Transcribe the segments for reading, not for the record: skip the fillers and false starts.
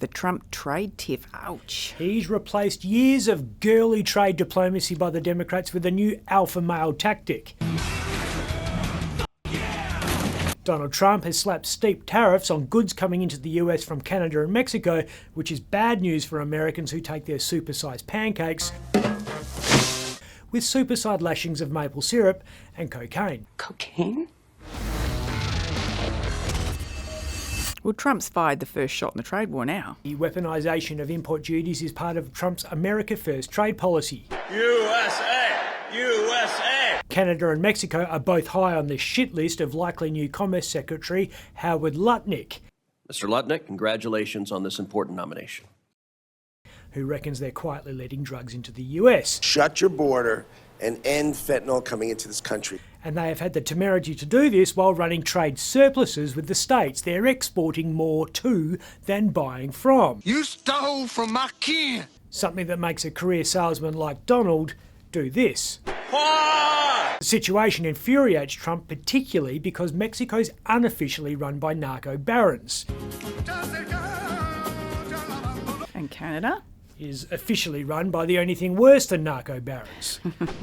The Trump trade tiff, ouch. He's replaced years of girly trade diplomacy by the Democrats with a new alpha male tactic. Donald Trump has slapped steep tariffs on goods coming into the US from Canada and Mexico, which is bad news for Americans who take their supersized pancakes with supersized lashings of maple syrup and cocaine. Cocaine? Well, Trump's fired the first shot in the trade war now. The weaponisation of import duties is part of Trump's America First trade policy. USA! USA! Canada and Mexico are both high on the shit list of likely new Commerce Secretary Howard Lutnick. Mr. Lutnick, congratulations on this important nomination. Who reckons they're quietly letting drugs into the US. Shut your border and end fentanyl coming into this country. And they have had the temerity to do this while running trade surpluses with the states. They're exporting more to than buying from. You stole from my kin! Something that makes a career salesman like Donald do this. The situation infuriates Trump particularly because Mexico's unofficially run by narco barons. And Canada? Is officially run by the only thing worse than narco barons.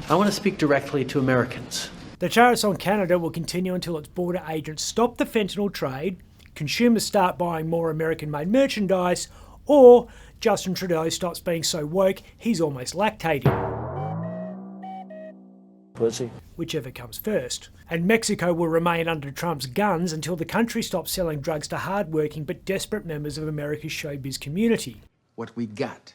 I want to speak directly to Americans. The tariffs on Canada will continue until its border agents stop the fentanyl trade, consumers start buying more American-made merchandise, or Justin Trudeau stops being so woke he's almost lactating. Pussy. Whichever comes first. And Mexico will remain under Trump's guns until the country stops selling drugs to hard-working but desperate members of America's showbiz community. What we got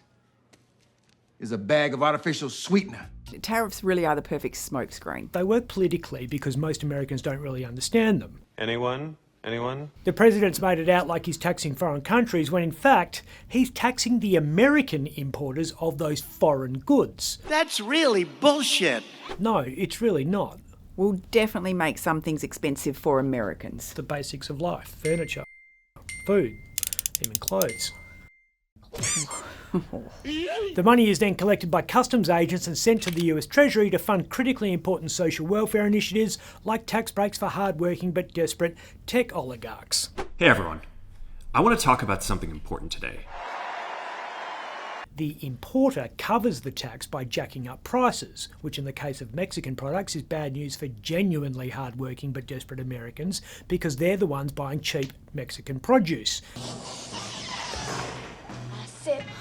is a bag of artificial sweetener. Tariffs really are the perfect smokescreen. They work politically because most Americans don't really understand them. Anyone? Anyone? The president's made it out like he's taxing foreign countries when in fact he's taxing the American importers of those foreign goods. That's really bullshit. No, it's really not. Will definitely make some things expensive for Americans. The basics of life, furniture, food, even clothes. The money is then collected by customs agents and sent to the US Treasury to fund critically important social welfare initiatives like tax breaks for hard-working but desperate tech oligarchs. Hey everyone, I want to talk about something important today. The importer covers the tax by jacking up prices, which in the case of Mexican products is bad news for genuinely hard-working but desperate Americans because they're the ones buying cheap Mexican produce.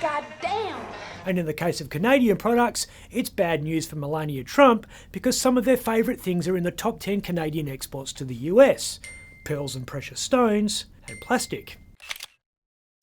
Goddamn! And in the case of Canadian products, it's bad news for Melania Trump because some of their favourite things are in the top 10 Canadian exports to the US. Pearls and precious stones, and plastic.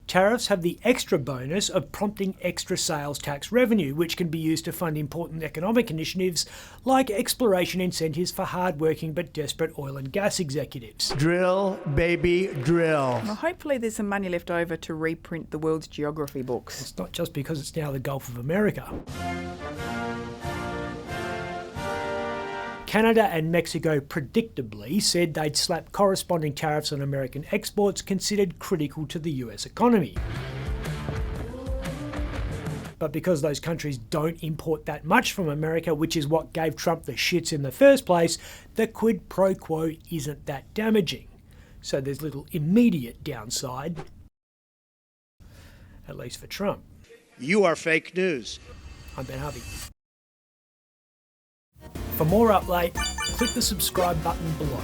Tariffs have the extra bonus of prompting extra sales tax revenue, which can be used to fund important economic initiatives like exploration incentives for hard-working but desperate oil and gas executives. Drill, baby, drill. Well, hopefully there's some money left over to reprint the world's geography books. It's not just because it's now the Gulf of America. Canada and Mexico predictably said they'd slap corresponding tariffs on American exports considered critical to the US economy. But because those countries don't import that much from America, which is what gave Trump the shits in the first place, the quid pro quo isn't that damaging. So there's little immediate downside, at least for Trump. You are fake news. I'm Ben Harvey. For more update, click the subscribe button below.